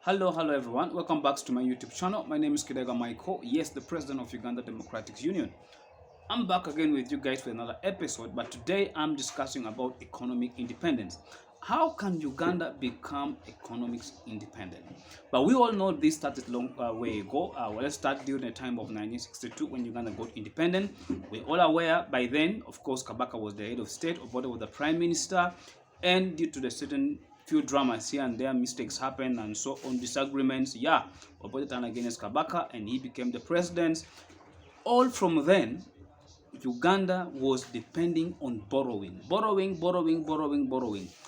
Hello everyone. Welcome back to my YouTube channel. My name is Kidega Michael. Yes, the President of Uganda Democratic Union. I'm back again with you guys for another episode, but today I'm discussing about economic independence. How can Uganda become economic independent? But we all know this started long way ago. Let's start during the time of 1962 when Uganda got independent. We're all aware by then, of course, Kabaka was the head of state, Obote was the prime minister, and due to the certain few dramas here and there, mistakes happen and so on, disagreements, Obote turned against Kabaka and he became the president. All from then, Uganda was depending on borrowing,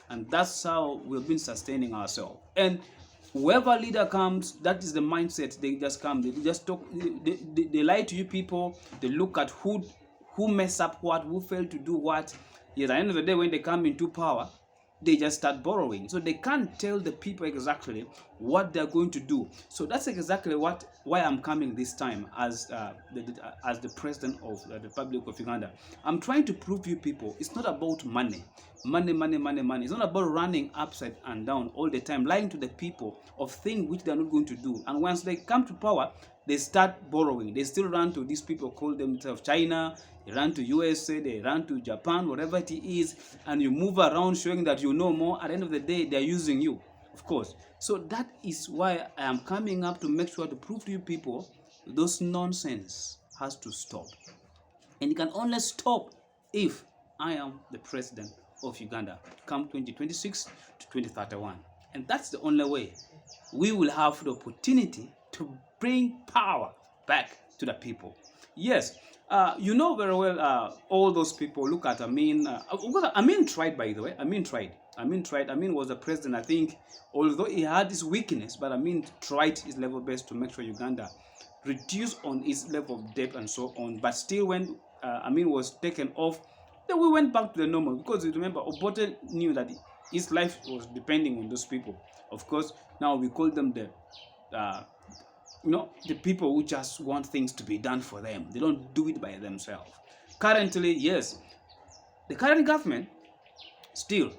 and that's how we've been sustaining ourselves. And whoever leader comes, that is the mindset. They just come, they just talk, they lie to you people. They look at who mess up what, who failed to do what. Yet at the end of the day, when they come into power, they just start borrowing. So they can't tell the people exactly what they're going to do. So that's exactly why I'm coming this time as the president of the Republic of Uganda. I'm trying to prove you people it's not about money. It's not about running upside and down all the time, lying to the people of things which they're not going to do. And once they come to power, they start borrowing. They still run to these people, call themselves China, they run to USA, they run to Japan, whatever it is, and you move around showing that you know more. At the end of the day, they're using you, of course. So that is why I am coming up to make sure to prove to you people those nonsense has to stop. And it can only stop if I am the president of Uganda come 2026 to 2031. And that's the only way we will have the opportunity to bring power back to the people. Yes, you know very well all those people. Look at Amin. Amin tried, by the way. Amin tried. Amin was the president, I think, although he had his weakness, but Amin tried his level best to make sure Uganda reduce on its level of debt and so on. But still, when Amin was taken off, then we went back to the normal, because you remember Obote knew that his life was depending on those people. Of course, now we call them the people who just want things to be done for them. They don't do it by themselves. Currently, yes, the current government still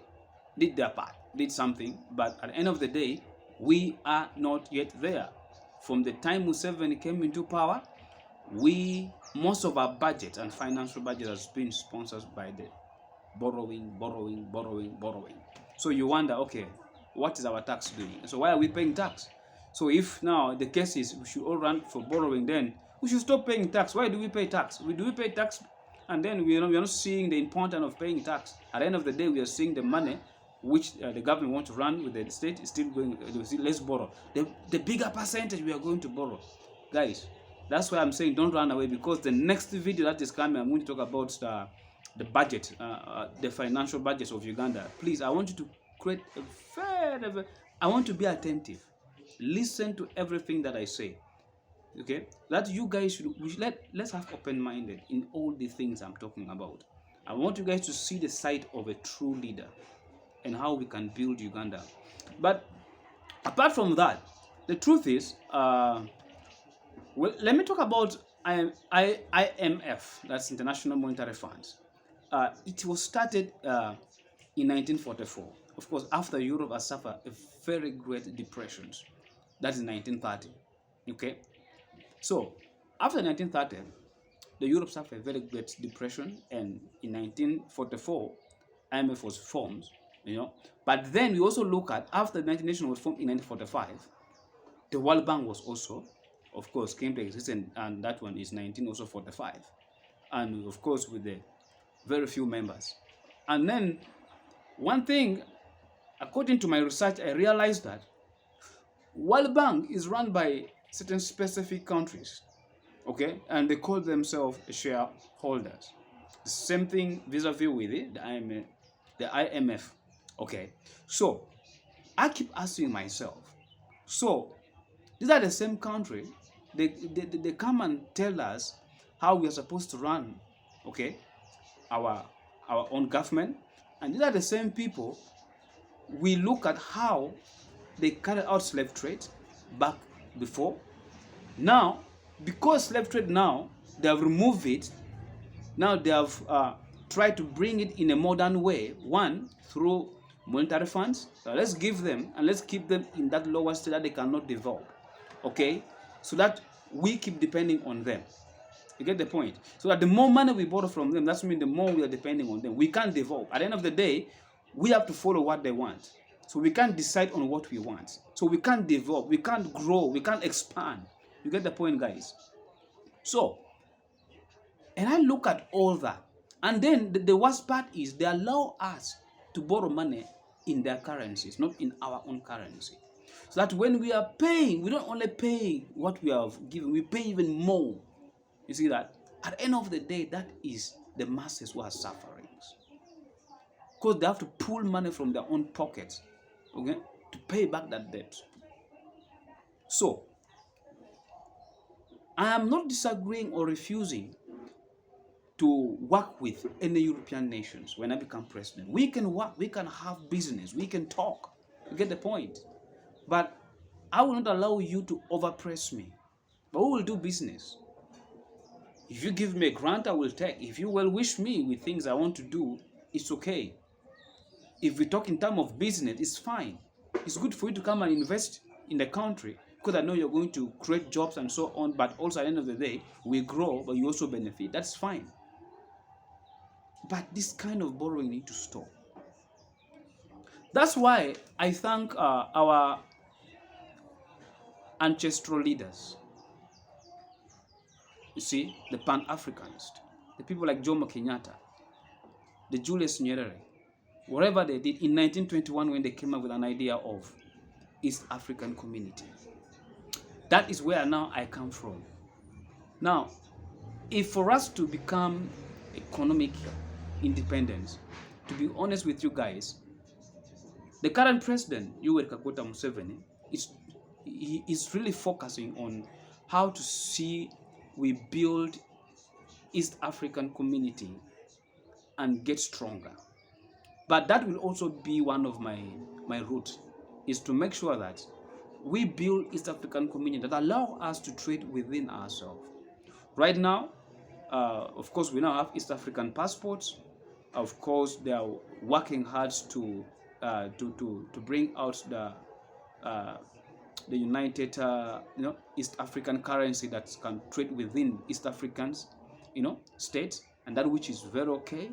did their part, did something, but at the end of the day, we are not yet there. From the time Museveni came into power, most of our budget and financial budget has been sponsored by the borrowing. So you wonder, okay, what is our tax doing? So why are we paying tax? So if now the case is we should all run for borrowing, then we should stop paying tax. Why do we pay tax? Do we pay tax and then we are not seeing the importance of paying tax? At the end of the day, we are seeing the money which the government wants to run with the state is still going, let's borrow. The bigger percentage we are going to borrow. Guys, that's why I'm saying don't run away, because the next video that is coming, I'm going to talk about the budget, the financial budgets of Uganda. Please, I want you to create I want to be attentive. Listen to everything that I say. Okay? That you guys let's have open-minded in all the things I'm talking about. I want you guys to see the side of a true leader and how we can build Uganda. But apart from that, the truth is, let me talk about IMF, that's International Monetary Fund. It was started in 1944. Of course, after Europe has suffered a very great depressions. That is 1930. Okay? So, after 1930, the Europe suffered a very great depression, and in 1944, IMF was formed, But then we also look at, after the United Nations was formed in 1945, the World Bank was also, of course, came to existence, and that one is 1945. And of course, with the very few members. And then, one thing, according to my research, I realized that World Bank is run by certain specific countries, okay, and they call themselves shareholders. The same thing vis-a-vis with the IMF, okay. So I keep asking myself, so these are the same country. They come and tell us how we are supposed to run, okay, our own government, and these are the same people. We look at how they carried out slave trade back before. Now, because slave trade now, they have removed it. Now they have tried to bring it in a modern way. One, through monetary funds. Let's give them and let's keep them in that lower state that they cannot develop. Okay? So that we keep depending on them. You get the point? So that the more money we borrow from them, that's mean the more we are depending on them. We can't develop. At the end of the day, we have to follow what they want. So we can't decide on what we want. So we can't develop, we can't grow, we can't expand. You get the point, guys? So, and I look at all that. And then the worst part is they allow us to borrow money in their currencies, not in our own currency. So that when we are paying, we don't only pay what we have given, we pay even more. You see that? At the end of the day, that is the masses who are suffering. Because they have to pull money from their own pockets, okay, to pay back that debt. So, I am not disagreeing or refusing to work with any European nations when I become president. We can work, we can have business, we can talk. You get the point? But I will not allow you to overpress me. But we will do business. If you give me a grant, I will take. If you well wish me with things I want to do, it's okay. If we talk in terms of business, it's fine. It's good for you to come and invest in the country because I know you're going to create jobs and so on, but also at the end of the day, we grow, but you also benefit. That's fine. But this kind of borrowing needs to stop. That's why I thank our ancestral leaders. You see, the Pan-Africanists, the people like Jomo Kenyatta, the Julius Nyerere, whatever they did in 1921 when they came up with an idea of East African community. That is where now I come from. Now, if for us to become economic independence, to be honest with you guys, the current president, Yoweri Kaguta Museveni, is really focusing on how to see we build East African community and get stronger. But that will also be one of my routes, is to make sure that we build East African community that allow us to trade within ourselves. Right now, of course, we now have East African passports. Of course, they are working hard to bring out the united East African currency that can trade within East Africans states, and that which is very okay.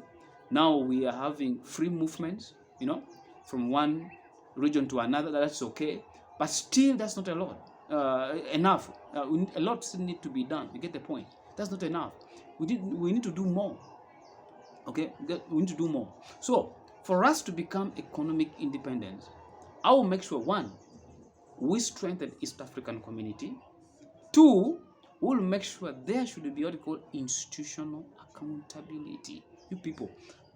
Now we are having free movements from one region to another. That's okay, but still that's not a lot enough. A lot still need to be done. You get the point? That's not enough. We need to do more. Okay, we need to do more. So for us to become economic independence, I will make sure, one, we strengthen East African community. Two, we will make sure there should be what we call institutional accountability. You people,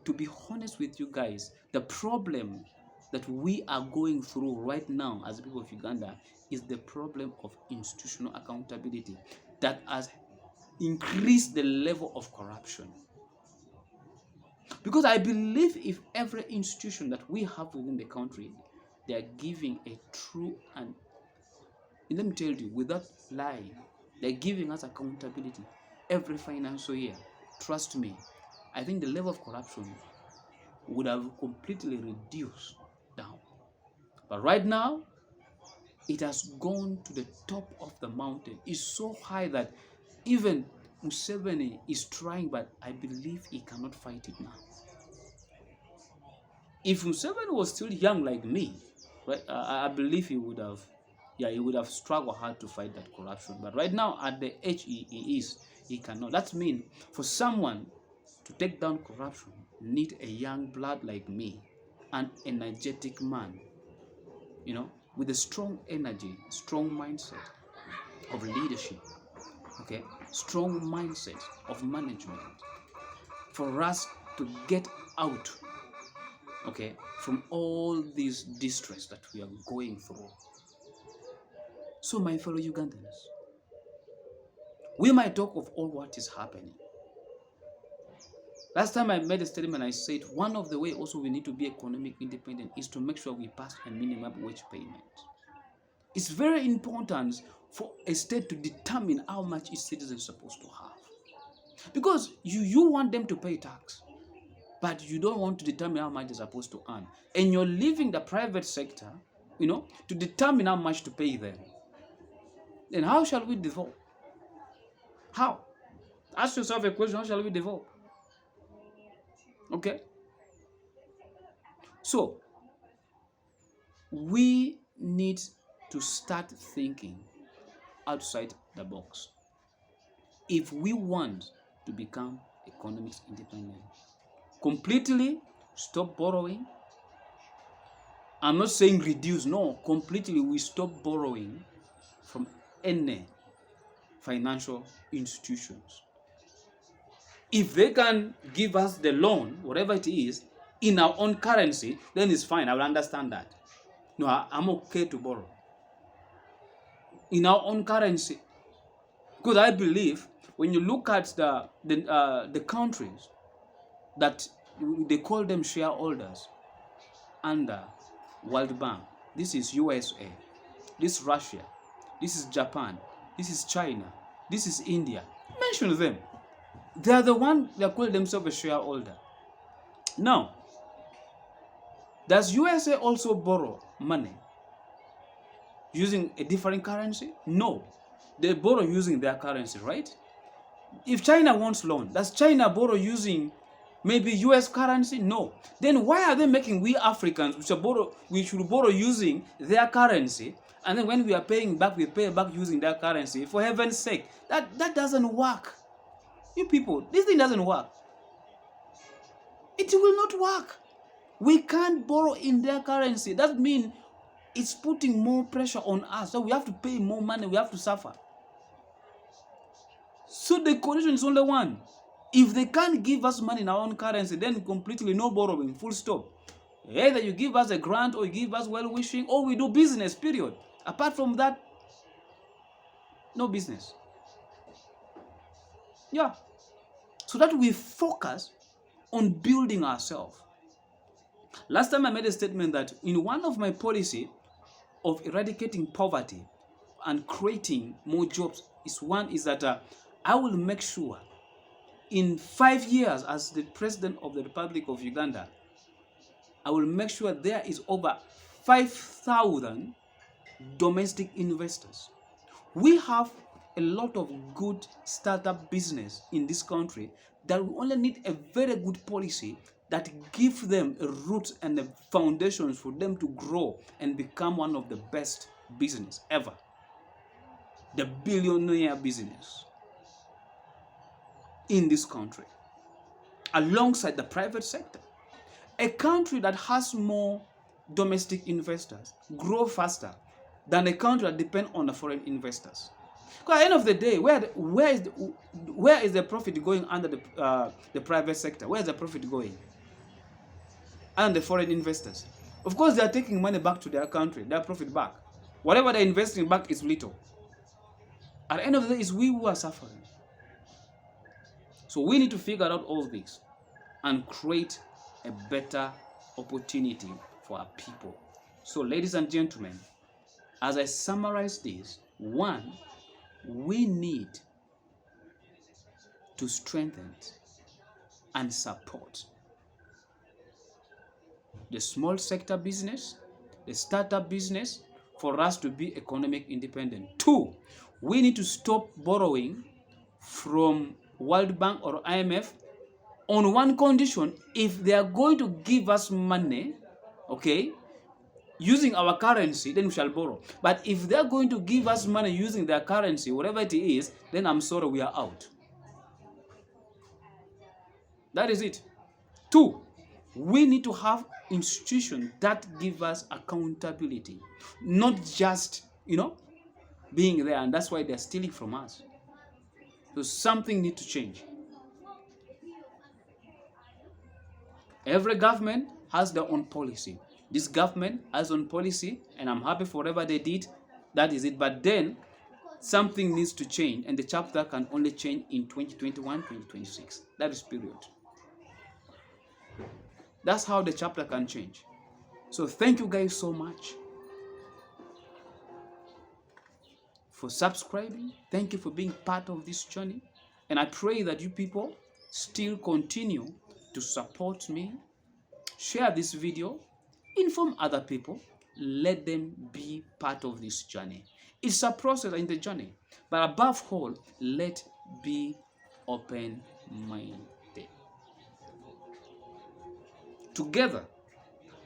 to be honest with you guys, the problem that we are going through right now as people of Uganda is the problem of institutional accountability that has increased the level of corruption. Because I believe if every institution that we have within the country, they are giving a true and let me tell you, without lying, they're giving us accountability every financial year. Trust me, I think the level of corruption would have completely reduced down. But right now, it has gone to the top of the mountain. It's so high that even Museveni is trying, but I believe he cannot fight it now. If Museveni was still young like me, right, I believe he would have struggled hard to fight that corruption. But right now, at the age he is, he cannot. That means for someone to take down corruption, need a young blood like me, an energetic man, with a strong energy, strong mindset of leadership, okay, strong mindset of management, for us to get out, okay, from all this distress that we are going through. So, my fellow Ugandans, we might talk of all what is happening. Last time I made a statement, I said one of the ways also we need to be economic independent is to make sure we pass a minimum wage payment. It's very important for a state to determine how much each citizen is supposed to have. Because you want them to pay tax. but you don't want to determine how much they're supposed to earn. And you're leaving the private sector, to determine how much to pay them. Then how shall we develop? How? Ask yourself a question, how shall we develop? Okay? So, we need to start thinking outside the box if we want to become economics independent. Completely stop borrowing. I'm not saying reduce, no, completely we stop borrowing from any financial institutions. If they can give us the loan, whatever it is, in our own currency, then it's fine. I will understand that. No, I'm okay to borrow in our own currency, because I believe when you look at the countries that they call them shareholders under World Bank, this is USA, this is Russia, this is Japan, this is China, this is India. Mention them. They are the one that call themselves a shareholder. Now, does USA also borrow money using a different currency? No. They borrow using their currency, right? If China wants loan, does China borrow using maybe US currency? No. Then why are they making we Africans, we should borrow using their currency, and then when we are paying back, we pay back using their currency? For heaven's sake, that doesn't work. You people, this thing doesn't work. It will not work. We can't borrow in their currency. That means it's putting more pressure on us. So we have to pay more money. We have to suffer. So the condition is only one. If they can't give us money in our own currency, then completely no borrowing, full stop. Either you give us a grant or you give us well-wishing, or we do business, period. Apart from that, no business. Yeah. So that we focus on building ourselves. Last time I made a statement that in one of my policy of eradicating poverty and creating more jobs is that I will make sure in 5 years as the president of the Republic of Uganda, I will make sure there is over 5,000 domestic investors. We have a lot of good startup business in this country that we only need a very good policy that gives them a root and the foundations for them to grow and become one of the best business ever. The billionaire business in this country, alongside the private sector. A country that has more domestic investors grow faster than a country that depends on the foreign investors. Because at the end of the day, where is the profit going under the private sector? Where is the profit going? And the foreign investors. Of course, they are taking money back to their country, their profit back. Whatever they're investing back is little. At the end of the day, it's we who are suffering. So we need to figure out all this and create a better opportunity for our people. So, ladies and gentlemen, as I summarize this, one, we need to strengthen and support the small sector business, the startup business, for us to be economic independent. Two, we need to stop borrowing from World Bank or IMF on one condition: if they are going to give us money, okay, using our currency, then we shall borrow. But if they are going to give us money using their currency, whatever it is, then I'm sorry, we are out. That is it. Two, we need to have institutions that give us accountability, not just, being there, and that's why they're stealing from us. So something needs to change. Every government has their own policy. This government has own policy, and I'm happy for whatever they did. That is it. But then something needs to change, and the chapter can only change in 2021, 2026. That is period. That's how the chapter can change. So thank you guys so much for subscribing. Thank you for being part of this journey. And I pray that you people still continue to support me. Share this video, inform other people, let them be part of this journey. It's a process in the journey, but above all, let be open-minded. Together,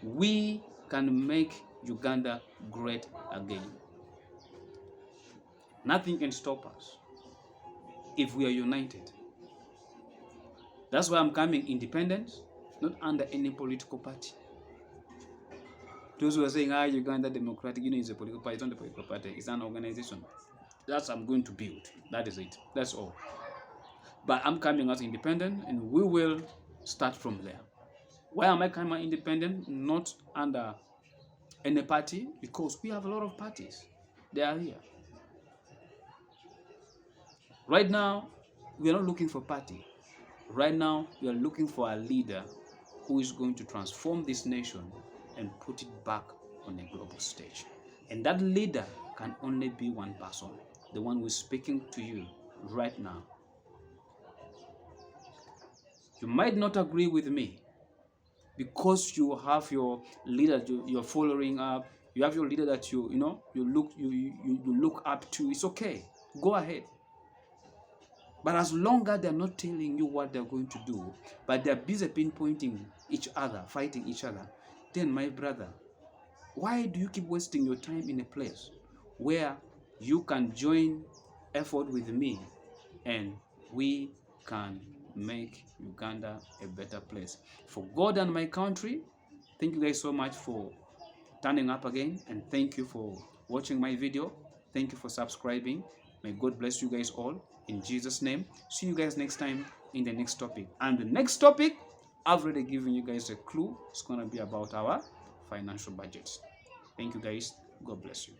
we can make Uganda great again. Nothing can stop us if we are united. That's why I'm coming independent, not under any political party. Those who are saying, Uganda Democratic Union is a political party. It's not a political party. It's an organization. That's I'm going to build. That is it. That's all. But I'm coming as independent, and we will start from there. Why am I coming independent? Not under any party? Because we have a lot of parties. They are here. Right now, we are not looking for party. Right now, we are looking for a leader who is going to transform this nation and put it back on a global stage. And that leader can only be one person, the one who is speaking to you right now. You might not agree with me because you have your leader you're following up. You have your leader that you look up to. It's okay. Go ahead. But as long as they're not telling you what they're going to do, but they're busy pinpointing each other, fighting each other, then my brother, why do you keep wasting your time in a place where you can join effort with me and we can make Uganda a better place? For God and my country, thank you guys so much for turning up again, and thank you for watching my video. Thank you for subscribing. May God bless you guys all in Jesus' name. See you guys next time in the next topic. And the next topic, I've already given you guys a clue. It's going to be about our financial budgets. Thank you guys. God bless you.